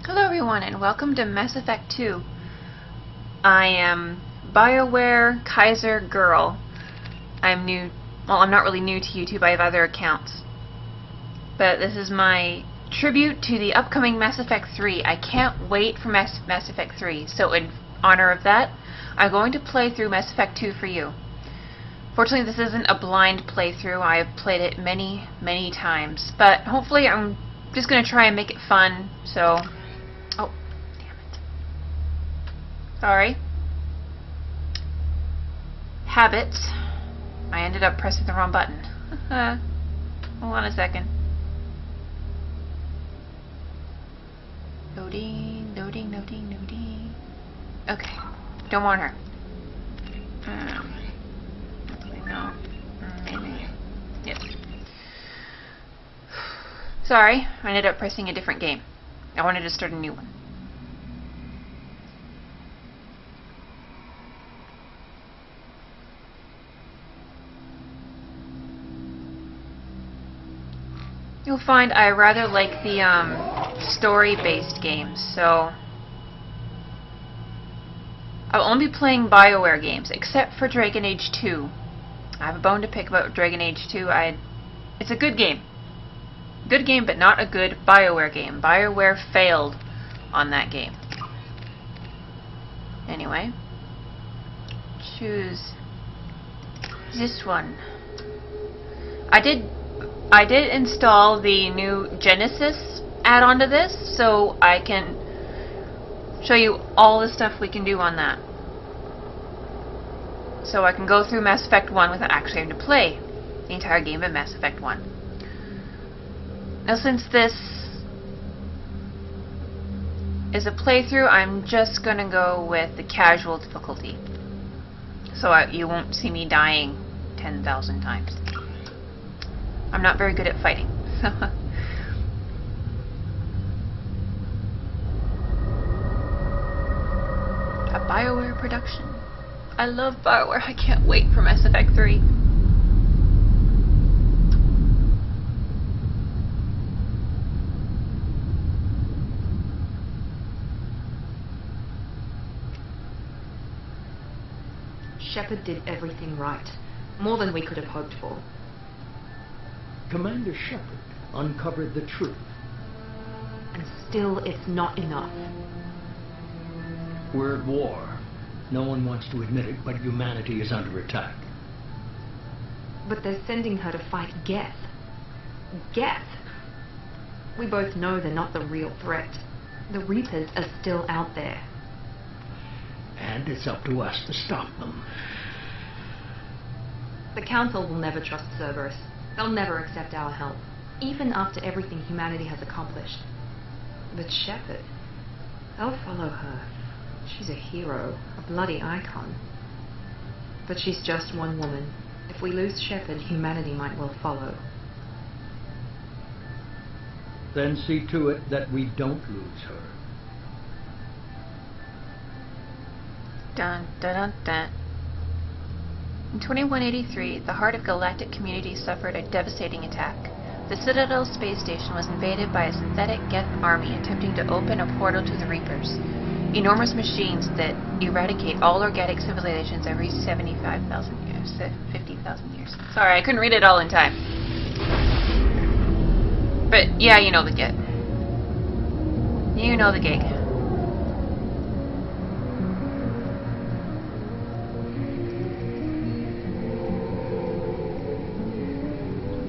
Hello everyone and welcome to Mass Effect 2. I am BioWare Kaiser Girl. I'm new, well, I'm not really new to YouTube, I have other accounts. But this is my tribute to the upcoming Mass Effect 3. I can't wait for Mass Effect 3, so in honor of that, I'm going to play through Mass Effect 2 for you. Fortunately, this isn't a blind playthrough. I have played it many, many times, but hopefully I'm just going to try and make it fun, so... Oh, damn it. Sorry. Habits. I ended up pressing the wrong button. Hold on a second. Loading, loading, loading, loading. Okay. Don't want her. No. Maybe. Yes. Sorry, I ended up pressing a different game. I wanted to start a new one. You'll find I rather like the story-based games, so I'll only be playing BioWare games, except for Dragon Age 2. I have a bone to pick about Dragon Age 2. It's a good game. Good game, but not a good BioWare game. BioWare failed on that game. Anyway, choose this one. I did install the new Genesis add-on to this, so I can show you all the stuff we can do on that. So I can go through Mass Effect 1 without actually having to play the entire game of Mass Effect 1. Now, since this is a playthrough, I'm just going to go with the casual difficulty. So you won't see me dying 10,000 times. I'm not very good at fighting. A BioWare production. I love BioWare. I can't wait for Mass Effect 3. Shepard did everything right. More than we could have hoped for. Commander Shepard uncovered the truth. And still, it's not enough. We're at war. No one wants to admit it, but humanity is under attack. But they're sending her to fight Geth. Geth! We both know they're not the real threat. The Reapers are still out there. And it's up to us to stop them. The Council will never trust Cerberus. They'll never accept our help, even after everything humanity has accomplished. But Shepard, they'll follow her. She's a hero, a bloody icon. But she's just one woman. If we lose Shepard, humanity might well follow. Then see to it that we don't lose her. Dun, dun, dun, dun. In 2183, the heart of galactic community suffered a devastating attack. The Citadel space station was invaded by a synthetic Geth army attempting to open a portal to the Reapers. Enormous machines that eradicate all organic civilizations every 75,000 years. 50,000 years. Sorry, I couldn't read it all in time. But yeah, you know the gig. You know the gig.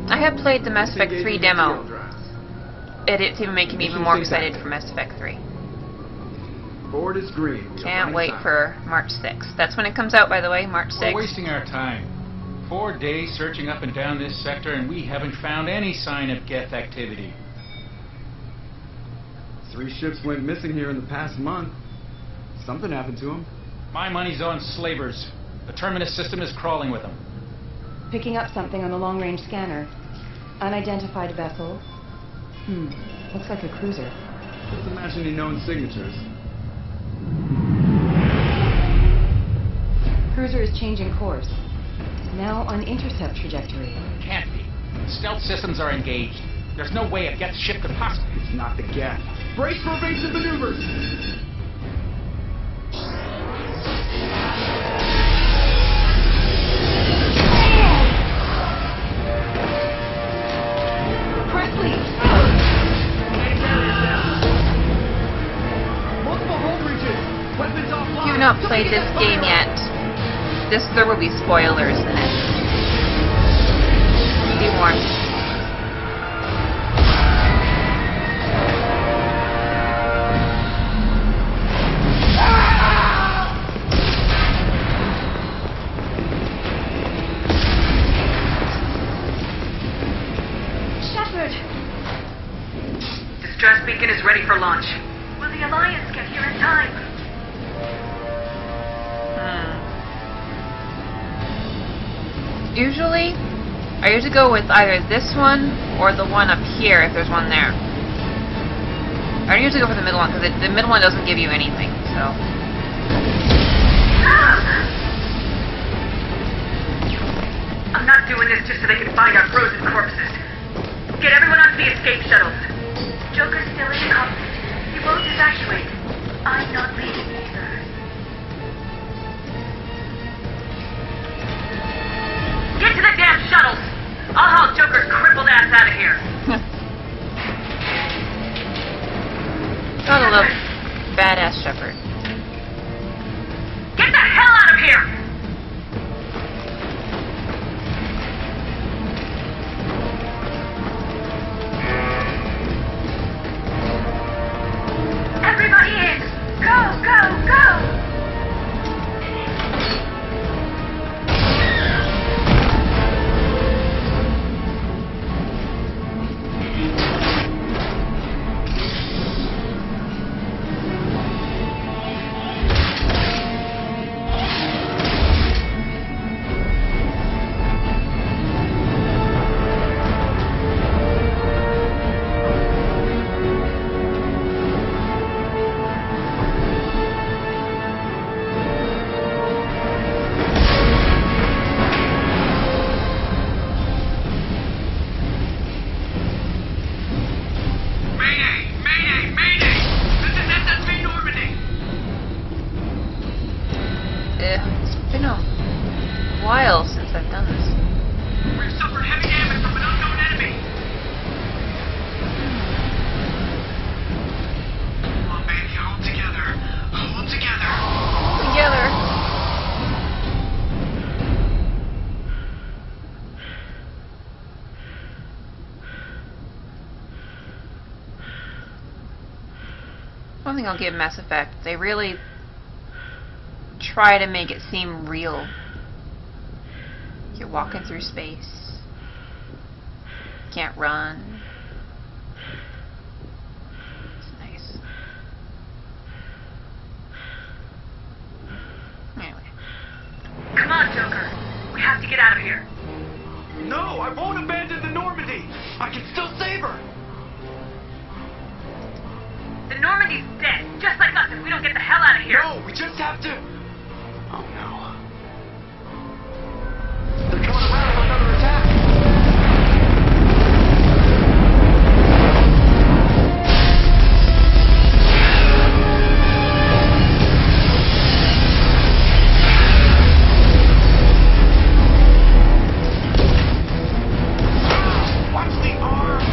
I have played the Mass Effect 3 demo. It's even making me even more excited for Mass Effect 3. Board is green. Can't wait for March 6th. That's when it comes out, by the way, March 6th. We're wasting our time. 4 days searching up and down this sector, and we haven't found any sign of Geth activity. 3 ships went missing here in the past month. Something happened to them. My money's on slavers. The Terminus system is crawling with them. Picking up something on the long-range scanner. Unidentified vessel. Looks like a cruiser. Just imagine the known signatures. Cruiser is changing course. It's now on intercept trajectory. Can't be. Stealth systems are engaged. There's no way a Geth ship could possibly... It's not the Geth. Brace for evasive maneuvers! Presley! Multiple hold breaches! Weapons offline! If you've not played this game yet, there will be spoilers in it. Be warned. Shepard! Distress beacon is ready for launch. Will the Alliance get here in time? Usually, I usually go with either this one or the one up here if there's one there. I don't usually go for the middle one because the middle one doesn't give you anything, so. I'm not doing this just so they can find our frozen corpses. Get everyone onto the escape shuttles. Joker's still in the cockpit. He won't evacuate. I'm not leaving either. Get to the damn shuttles! I'll haul Joker's crippled ass out of here. Gotta love badass Shepard. Get the hell out of here! Everybody in! Go, go, go! It's been a while since I've done this. We've suffered heavy damage from an unknown enemy. Come on, baby, hold together. Hold together. Together. One thing I'll give Mass Effect, they really try to make it seem real. You're walking through space. Can't run. It's nice. Anyway. Come on, Joker. We have to get out of here. No, I won't abandon the Normandy! I can still save her! The Normandy's dead, just like us if we don't get the hell out of here. No, we just have to... Oh no. They're coming around for another attack! Watch the arm!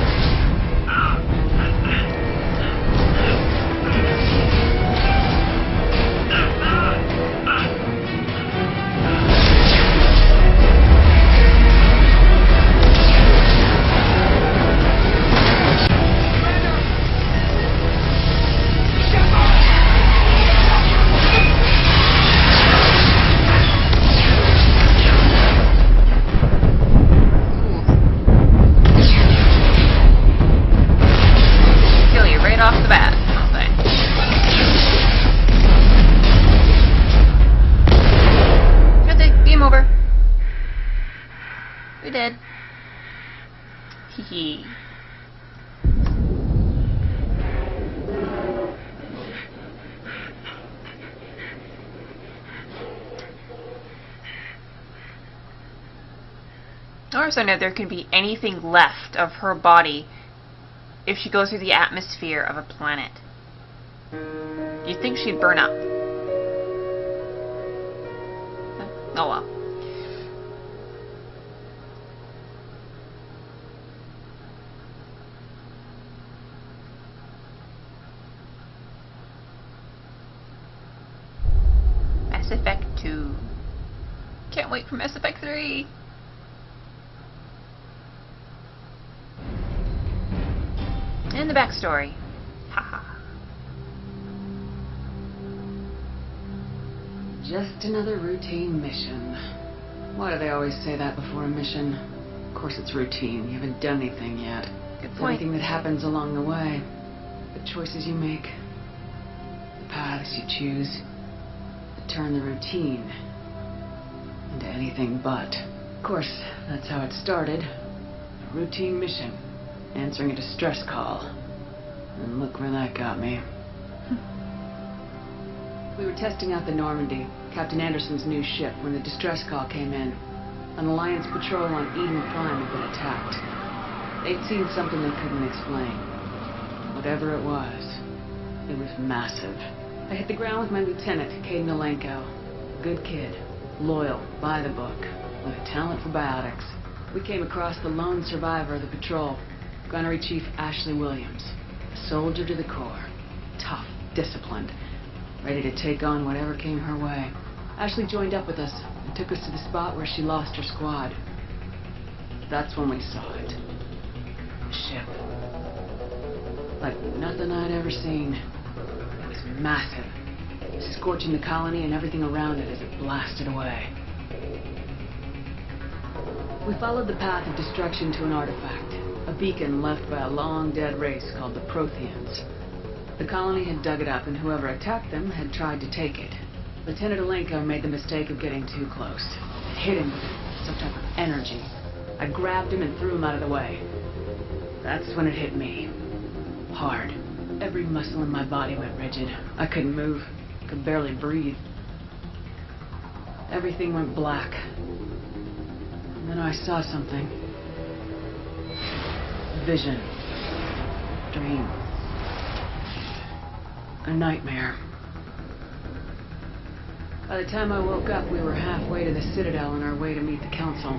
Kill you right off the bat. I'll say. Good day. Game over. We did. Hee hee. Or so now there can be anything left of her body if she goes through the atmosphere of a planet? You'd think she'd burn up. Oh well. Mass Effect 2. Can't wait for Mass Effect 3. And the backstory. Haha. Just another routine mission. Why do they always say that before a mission? Of course it's routine. You haven't done anything yet. Good It's point. everything that happens along the way. The choices you make. The paths you choose. That turn the routine into anything but. Of course, that's how it started. A routine mission. Answering a distress call. And look where that got me. We were testing out the Normandy, Captain Anderson's new ship, when the distress call came in. An Alliance patrol on Eden Prime had been attacked. They'd seen something they couldn't explain. Whatever it was massive. I hit the ground with my lieutenant, Kate Milenko. Good kid, loyal, by the book, with a talent for biotics. We came across the lone survivor of the patrol, Gunnery Chief Ashley Williams. A soldier to the core. Tough, disciplined, ready to take on whatever came her way. Ashley joined up with us and took us to the spot where she lost her squad. That's when we saw it. The ship. Like nothing I'd ever seen. It was massive, scorching the colony and everything around it as it blasted away. We followed the path of destruction to an artifact, a beacon left by a long-dead race called the Protheans. The colony had dug it up, and whoever attacked them had tried to take it. Lieutenant Alenko made the mistake of getting too close. It hit him with some type of energy. I grabbed him and threw him out of the way. That's when it hit me. Hard. Every muscle in my body went rigid. I couldn't move. Could barely breathe. Everything went black. And then I saw something. Vision. Dream. A nightmare. By the time I woke up, we were halfway to the Citadel on our way to meet the Council.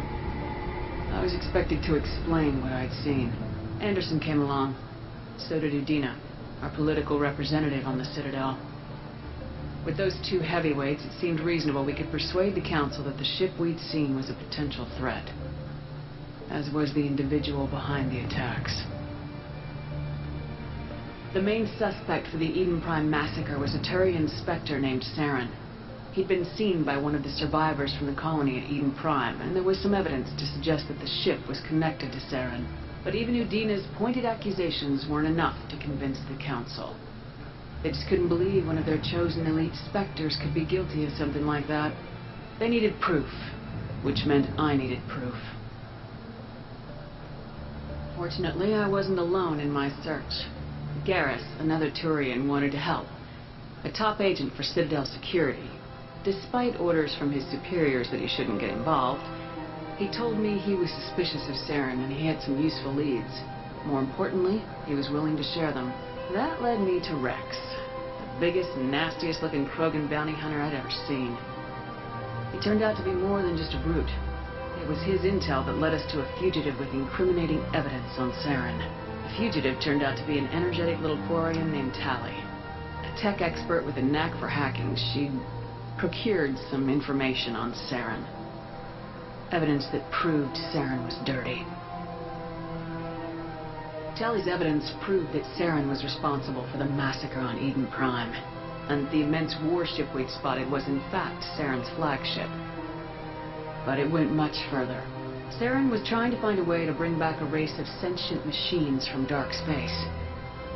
I was expected to explain what I'd seen. Anderson came along. So did Udina, our political representative on the Citadel. With those two heavyweights, it seemed reasonable we could persuade the Council that the ship we'd seen was a potential threat, as was the individual behind the attacks. The main suspect for the Eden Prime massacre was a Turian Spectre named Saren. He'd been seen by one of the survivors from the colony at Eden Prime, and there was some evidence to suggest that the ship was connected to Saren. But even Udina's pointed accusations weren't enough to convince the Council. They just couldn't believe one of their chosen elite Spectres could be guilty of something like that. They needed proof, which meant I needed proof. Fortunately, I wasn't alone in my search. Garrus, another Turian, wanted to help. A top agent for Citadel Security. Despite orders from his superiors that he shouldn't get involved, he told me he was suspicious of Saren and he had some useful leads. More importantly, he was willing to share them. That led me to Rex, the biggest, nastiest looking Krogan bounty hunter I'd ever seen. He turned out to be more than just a brute. It was his intel that led us to a fugitive with incriminating evidence on Saren. The fugitive turned out to be an energetic little Quarian named Tali. A tech expert with a knack for hacking, she'd procured some information on Saren. Evidence that proved Saren was dirty. Tali's evidence proved that Saren was responsible for the massacre on Eden Prime, and the immense warship we'd spotted was in fact Saren's flagship. But it went much further. Saren was trying to find a way to bring back a race of sentient machines from dark space.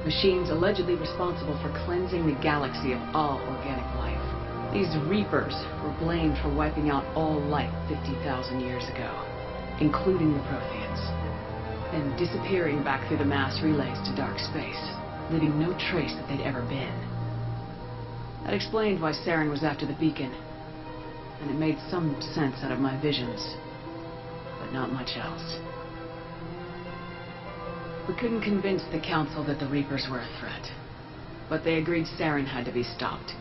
Machines allegedly responsible for cleansing the galaxy of all organic life. These Reapers were blamed for wiping out all life 50,000 years ago, including the Protheans, and disappearing back through the mass relays to dark space, leaving no trace that they'd ever been. That explained why Saren was after the beacon, and it made some sense out of my visions, but not much else. We couldn't convince the Council that the Reapers were a threat, but they agreed Saren had to be stopped.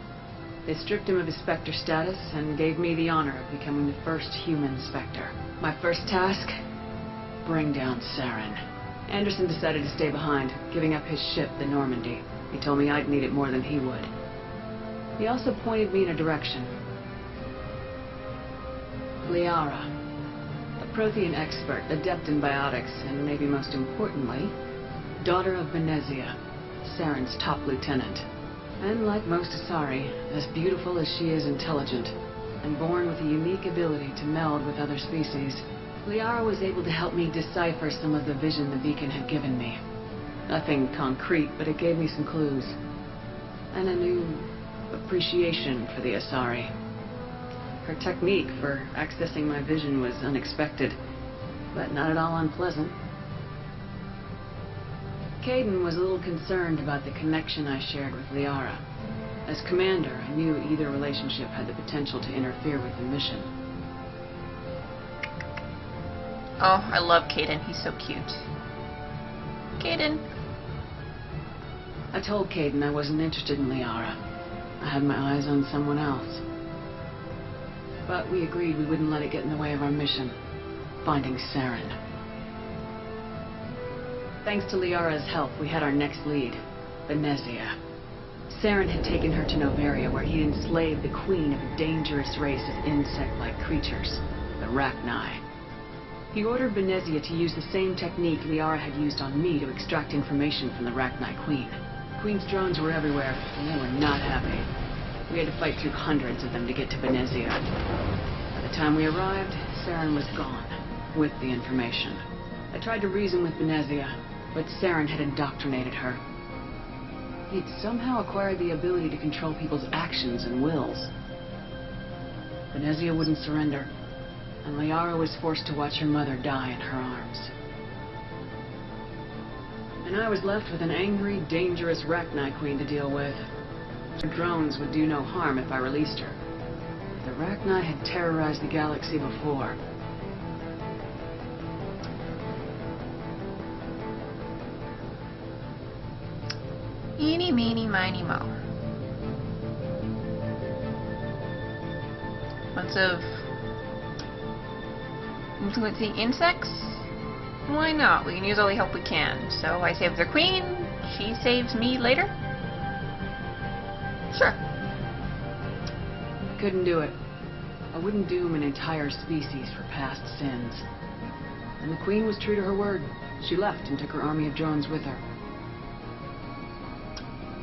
They stripped him of his Spectre status and gave me the honor of becoming the first human Spectre. My first task? Bring down Saren. Anderson decided to stay behind, giving up his ship, the Normandy. He told me I'd need it more than he would. He also pointed me in a direction. Liara, a Prothean expert, adept in biotics, and maybe most importantly, daughter of Venezia, Saren's top lieutenant. And like most Asari, as beautiful as she is intelligent, and born with a unique ability to meld with other species, Liara was able to help me decipher some of the vision the beacon had given me. Nothing concrete, but it gave me some clues. And a new appreciation for the Asari. Her technique for accessing my vision was unexpected, but not at all unpleasant. Kaidan was a little concerned about the connection I shared with Liara. As commander, I knew either relationship had the potential to interfere with the mission. Oh, I love Kaidan. He's so cute. Kaidan. I told Kaidan I wasn't interested in Liara. I had my eyes on someone else. But we agreed we wouldn't let it get in the way of our mission, finding Saren. Thanks to Liara's help, we had our next lead, Venezia. Saren had taken her to Noveria, where he'd enslaved the queen of a dangerous race of insect-like creatures, the Rachni. He ordered Venezia to use the same technique Liara had used on me to extract information from the Rachni queen. The queen's drones were everywhere, and they were not happy. We had to fight through hundreds of them to get to Venezia. By the time we arrived, Saren was gone, with the information. I tried to reason with Venezia, but Saren had indoctrinated her. He'd somehow acquired the ability to control people's actions and wills. Venezia wouldn't surrender, and Liara was forced to watch her mother die in her arms. And I was left with an angry, dangerous Rachni queen to deal with. Her drones would do no harm if I released her. The Rachni had terrorized the galaxy before. Eeny, meeny, miny, mo. Bunch of influencing insects? Why not? We can use all the help we can. So I save their queen, she saves me later? Sure. Couldn't do it. I wouldn't doom an entire species for past sins. And the queen was true to her word. She left and took her army of drones with her.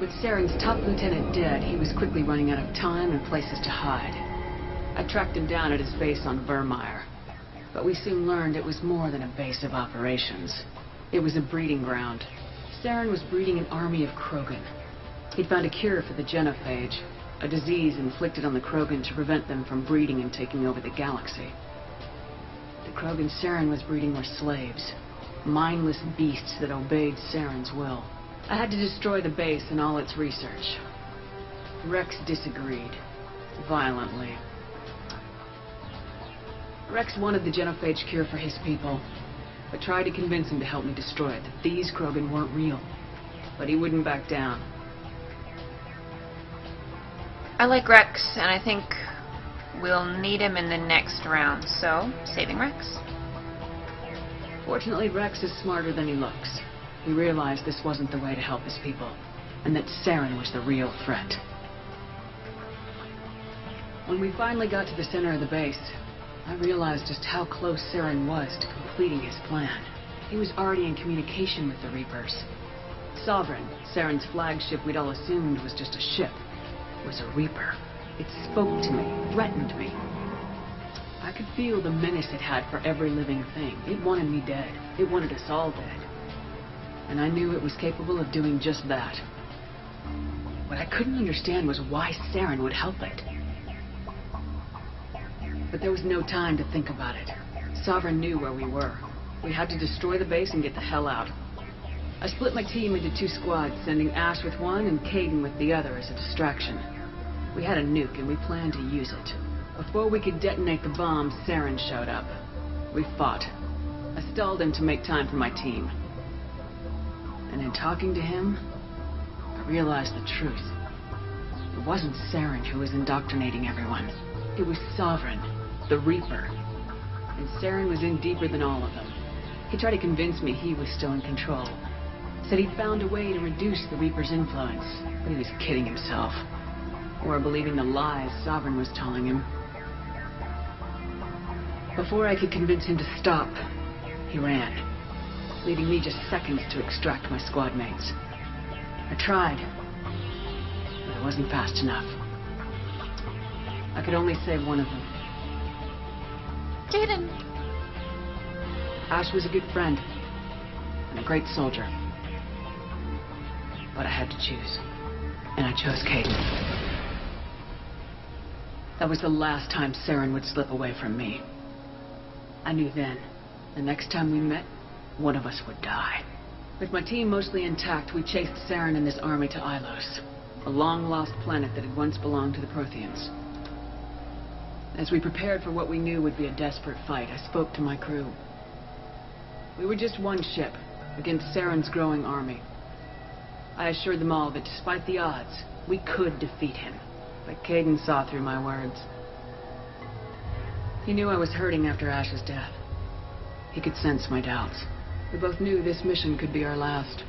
With Saren's top lieutenant dead, he was quickly running out of time and places to hide. I tracked him down at his base on Vermeer, but we soon learned it was more than a base of operations. It was a breeding ground. Saren was breeding an army of Krogan. He'd found a cure for the genophage, a disease inflicted on the Krogan to prevent them from breeding and taking over the galaxy. The Krogan Saren was breeding were slaves, mindless beasts that obeyed Saren's will. I had to destroy the base and all its research. Rex disagreed, violently. Rex wanted the genophage cure for his people, but tried to convince him to help me destroy it, that these Krogan weren't real. But he wouldn't back down. I like Rex, and I think we'll need him in the next round, so saving Rex. Fortunately, Rex is smarter than he looks. He realized this wasn't the way to help his people, and that Saren was the real threat. When we finally got to the center of the base, I realized just how close Saren was to completing his plan. He was already in communication with the Reapers. Sovereign, Saren's flagship we'd all assumed was just a ship, was a Reaper. It spoke to me, threatened me. I could feel the menace it had for every living thing. It wanted me dead. It wanted us all dead. And I knew it was capable of doing just that. What I couldn't understand was why Saren would help it. But there was no time to think about it. Sovereign knew where we were. We had to destroy the base and get the hell out. I split my team into 2 squads, sending Ash with one and Kaidan with the other as a distraction. We had a nuke and we planned to use it. Before we could detonate the bomb, Saren showed up. We fought. I stalled him to make time for my team. And in talking to him, I realized the truth. It wasn't Saren who was indoctrinating everyone. It was Sovereign, the Reaper. And Saren was in deeper than all of them. He tried to convince me he was still in control. Said he'd found a way to reduce the Reaper's influence, but he was kidding himself. Or believing the lies Sovereign was telling him. Before I could convince him to stop, he ran, leaving me just seconds to extract my squad mates. I tried, but I wasn't fast enough. I could only save one of them. Jaden! Ash was a good friend, and a great soldier. But I had to choose, and I chose Kaidan. That was the last time Saren would slip away from me. I knew then, the next time we met, one of us would die. With my team mostly intact, we chased Saren and his army to Ilos, a long-lost planet that had once belonged to the Protheans. As we prepared for what we knew would be a desperate fight, I spoke to my crew. We were just one ship, against Saren's growing army. I assured them all that despite the odds, we could defeat him. But Kaidan saw through my words. He knew I was hurting after Ash's death. He could sense my doubts. We both knew this mission could be our last.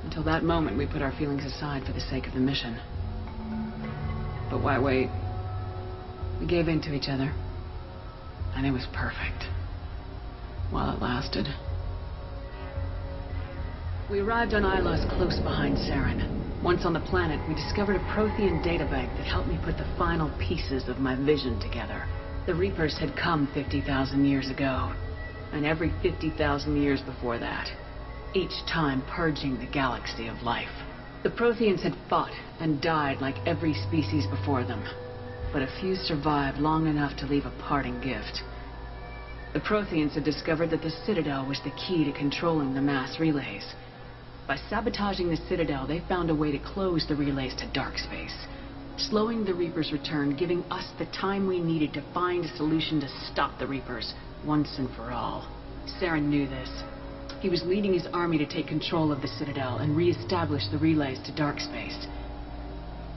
Until that moment, we put our feelings aside for the sake of the mission. But why wait? We gave in to each other. And it was perfect. While it lasted. We arrived on Ilos close behind Saren. Once on the planet, we discovered a Prothean databank that helped me put the final pieces of my vision together. The Reapers had come 50,000 years ago, and every 50,000 years before that, each time purging the galaxy of life. The Protheans had fought and died like every species before them, but a few survived long enough to leave a parting gift. The Protheans had discovered that the Citadel was the key to controlling the mass relays. By sabotaging the Citadel, they found a way to close the relays to dark space, slowing the Reapers' return, giving us the time we needed to find a solution to stop the Reapers once and for all. Saren knew this. He was leading his army to take control of the Citadel and re-establish the relays to dark space,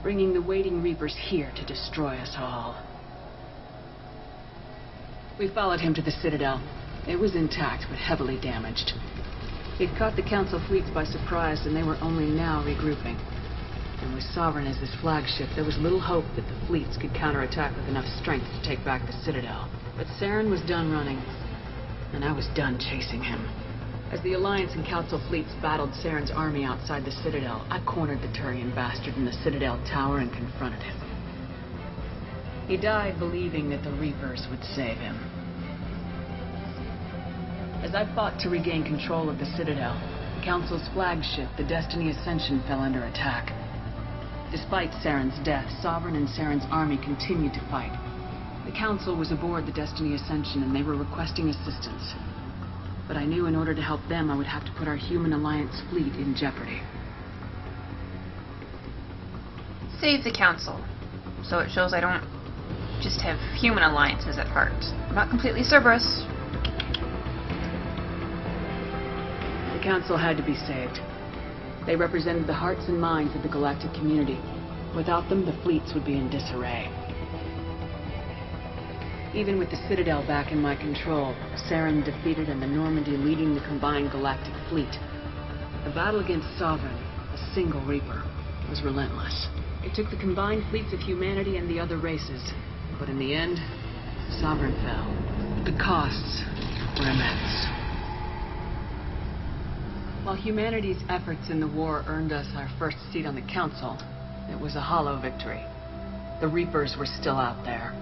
bringing the waiting Reapers here to destroy us all. We followed him to the Citadel. It was intact, but heavily damaged. He'd caught the Council fleets by surprise, and they were only now regrouping. And with Sovereign as his flagship, there was little hope that the fleets could counterattack with enough strength to take back the Citadel. But Saren was done running, and I was done chasing him. As the Alliance and Council fleets battled Saren's army outside the Citadel, I cornered the Turian bastard in the Citadel tower and confronted him. He died believing that the Reapers would save him. As I fought to regain control of the Citadel, the Council's flagship, the Destiny Ascension, fell under attack. Despite Saren's death, Sovereign and Saren's army continued to fight. The Council was aboard the Destiny Ascension, and they were requesting assistance. But I knew in order to help them, I would have to put our human Alliance fleet in jeopardy. Save the Council. So it shows I don't just have human alliances at heart. I'm not completely Cerberus. The Council had to be saved. They represented the hearts and minds of the galactic community. Without them, the fleets would be in disarray. Even with the Citadel back in my control, Saren defeated and the Normandy leading the combined galactic fleet. The battle against Sovereign, a single Reaper, was relentless. It took the combined fleets of humanity and the other races, but in the end, Sovereign fell. The costs were immense. While humanity's efforts in the war earned us our first seat on the Council, it was a hollow victory. The Reapers were still out there.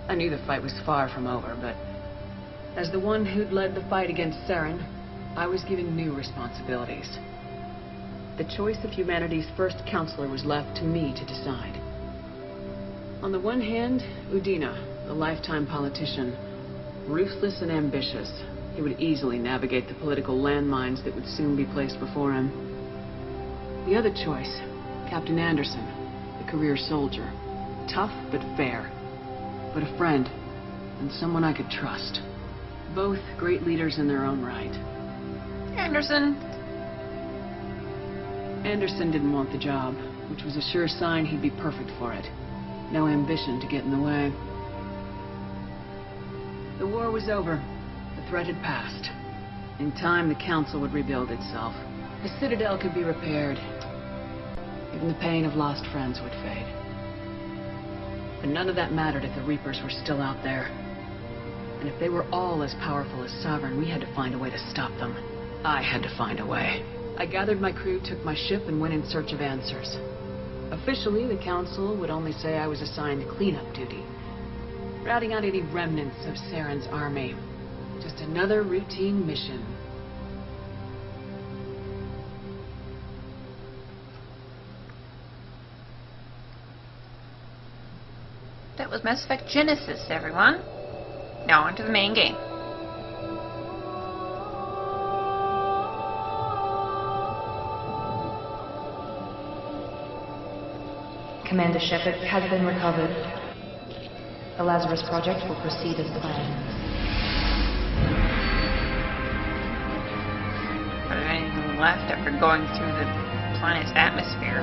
I knew the fight was far from over, but as the one who'd led the fight against Saren, I was given new responsibilities. The choice of humanity's first counselor was left to me to decide. On the one hand, Udina, the lifetime politician, ruthless and ambitious. He would easily navigate the political landmines that would soon be placed before him. The other choice, Captain Anderson, the career soldier. Tough but fair. But a friend, and someone I could trust. Both great leaders in their own right. Anderson. Anderson didn't want the job, which was a sure sign he'd be perfect for it. No ambition to get in the way. The war was over. The threat had passed. In time, the Council would rebuild itself. The Citadel could be repaired. Even the pain of lost friends would fade. But none of that mattered if the Reapers were still out there. And if they were all as powerful as Sovereign, we had to find a way to stop them. I had to find a way. I gathered my crew, took my ship, and went in search of answers. Officially, the Council would only say I was assigned cleanup duty, routing out any remnants of Saren's army. Just another routine mission. That was Mass Effect Genesis, everyone. Now onto the main game. Commander Shepard has been recovered. The Lazarus Project will proceed as planned. Are there anything left after going through the planet's atmosphere?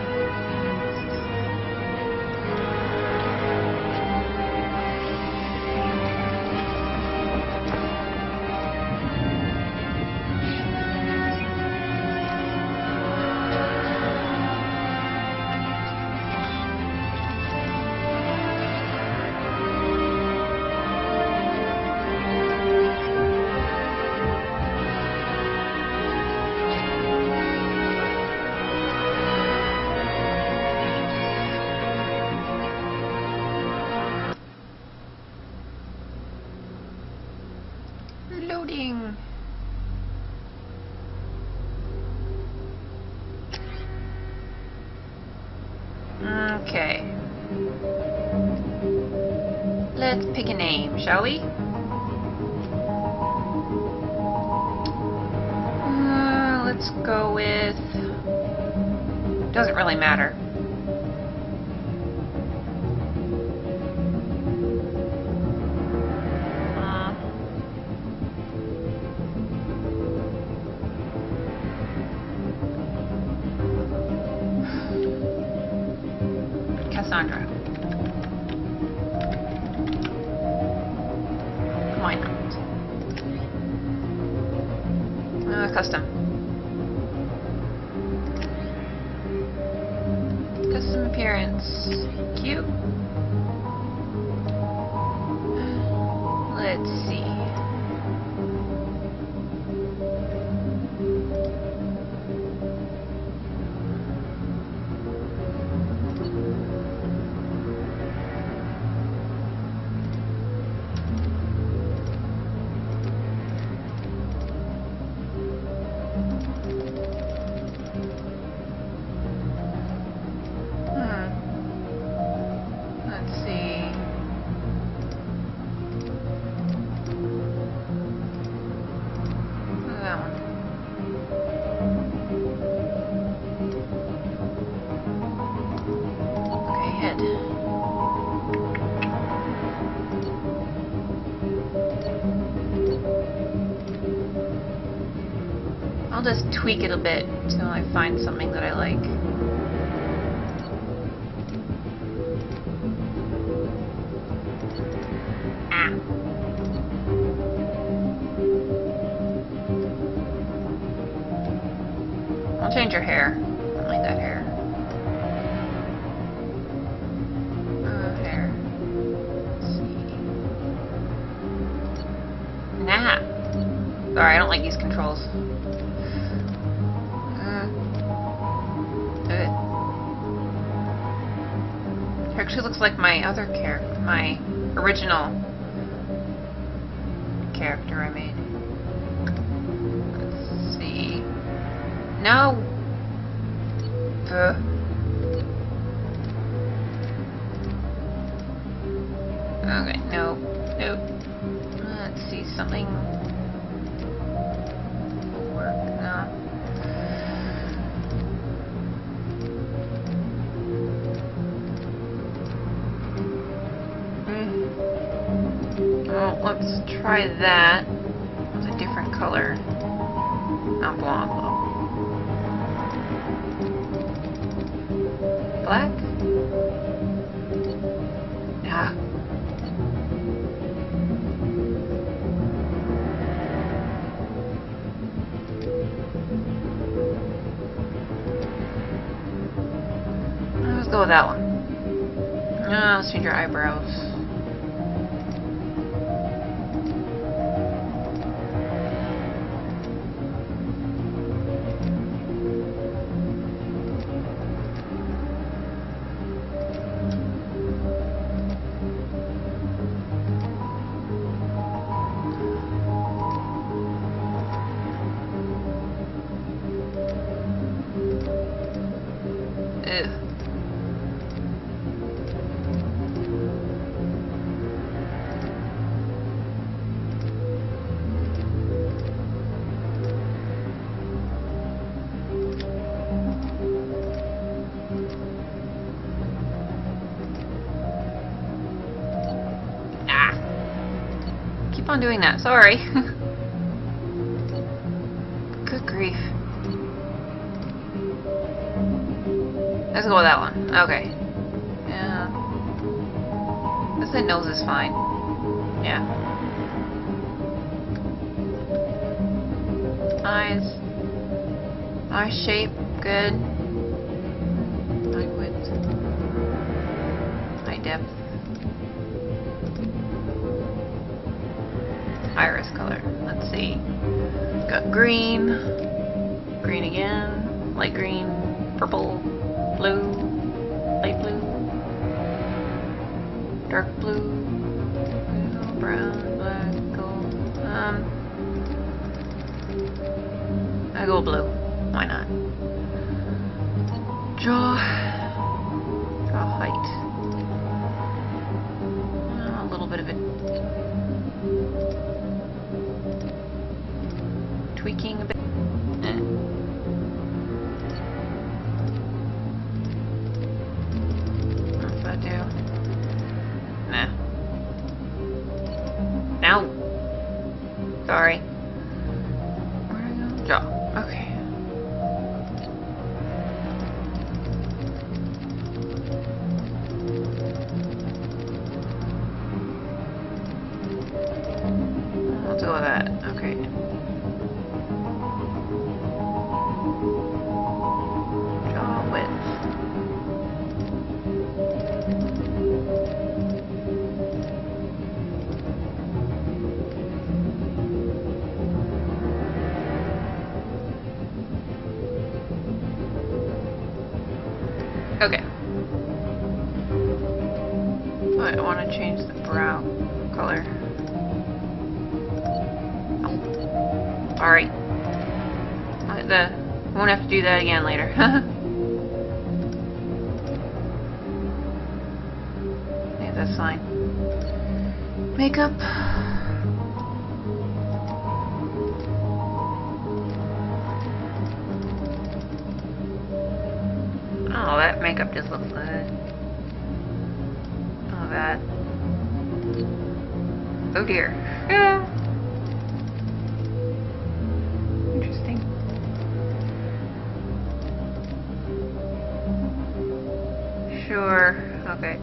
Loading. Okay. Let's pick a name, shall we? Let's go with... Doesn't really matter. Cassandra. Why not? Custom. Custom appearance. Cute. Let's see. I'll just tweak it a bit until I find something that I like. Ah. I'll change your hair. I don't like that hair. Hair. Let's see. Nah. Sorry, I don't like these controls. Actually looks like my other character, my original character I made. Let's see. No. Okay, no. Nope. Let's see, something will work. No. Well, let's try that with a different color. Not blonde, though. Black? Ah. Let's go with that one. Let's change your eyebrows. Ew. Keep on doing that, sorry. Good grief. Let's go with that one. Okay. Yeah. This the nose is fine. Yeah. Eyes. Eye shape, good. Eye width. Eye depth. Iris color. Let's see. Got green. Green again. Light green. Purple. Blue. Light blue. Dark blue. Brown. Black. Gold. I go blue. Why not? Jaw height. A little bit of it. Tweaking a bit. What's that do? Nah. No. Sorry. Where'd I go? Jaw. Okay. Let's go with that. Okay. Jaw width. Okay. I want to change the brow color. Oh. Sorry. I won't have to do that again later. Yeah, that's fine. Makeup. Oh, that makeup just looks good. Oh, that. Oh dear. Yeah. Interesting. Sure. Okay.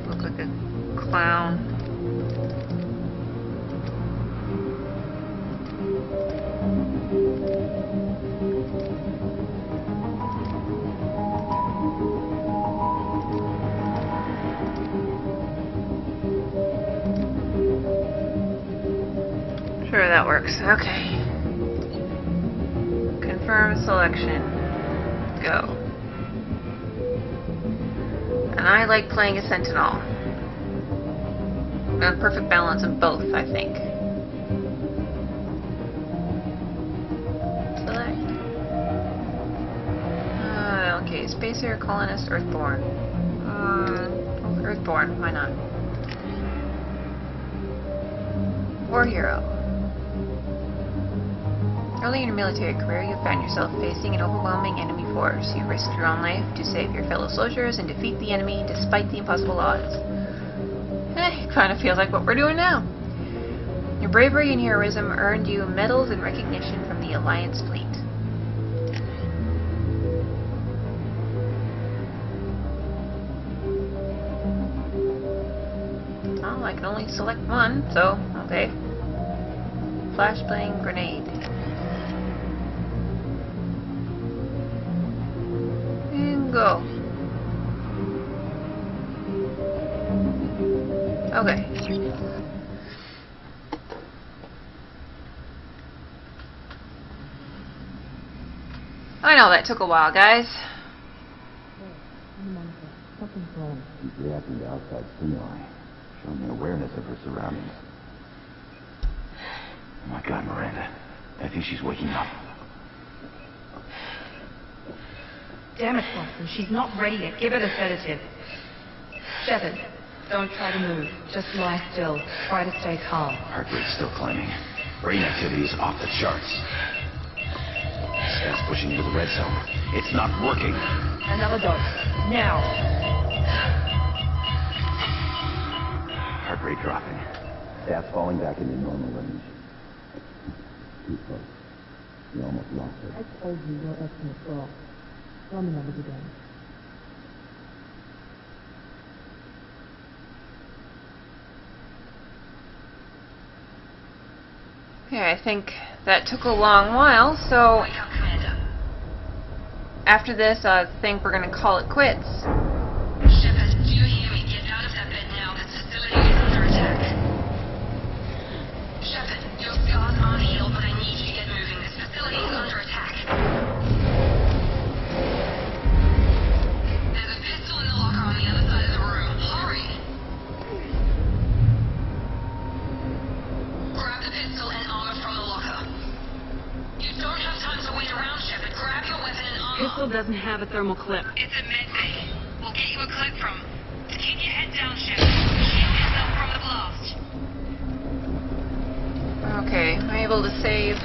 Look like a clown. Sure, that works. Okay. Confirm selection. Go. And I like playing a Sentinel. A perfect balance of both, I think. Select. Okay, Spacer, Colonist, Earthborn. Earthborn, why not? War Hero. Early in your military career, you found yourself facing an overwhelming enemy force. You risked your own life to save your fellow soldiers and defeat the enemy despite the impossible odds. It kind of feels like what we're doing now. Your bravery and heroism earned you medals and recognition from the Alliance fleet. Oh, I can only select one, so, okay. Flashbang grenade. And go. Okay. I know that took a while, guys. She's reacting to outside stimuli, showing me awareness of her surroundings. Oh my God, Miranda. I think she's waking up. Damn it, Watson. She's not ready yet. Give her the sedative. Shepard, don't try to move. Just lie still. Try to stay calm. Heart rate's still climbing. Brain activity is off the charts. Staff's pushing into the red zone. It's not working. Another dose. Now. Heart rate dropping. Staff's falling back into normal range. Too close. You almost lost her. I told you your estimates were off. Run the numbers again. Okay, I think that took a long while, so after this, I think we're gonna call it quits. Shepard, do you hear me? Get out of that bed now. This facility is under attack. Shepard, your scars aren't healed, but I need you to get moving. This facility is under attack. There's a pistol in the locker on the other side of the room. Hurry! Grab the pistol and armor from the locker. You don't have time to wait around, Shepard. Grab your weapon and armor. Pistol doesn't have a thermal clip. It's a med bay. We'll get you a clip from. Keep your head down, Shepard. Shield yourself from the blast. Okay, am I able to save?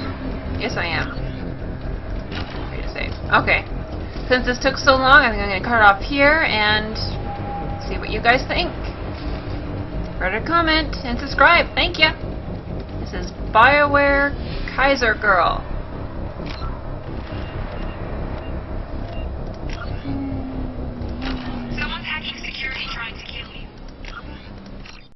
Yes, I am. Okay, to save. Okay. Since this took so long, I think I'm going to cut it off here and see what you guys think. Remember to comment and subscribe. Thank ya. This is BioWare Kaiser Girl.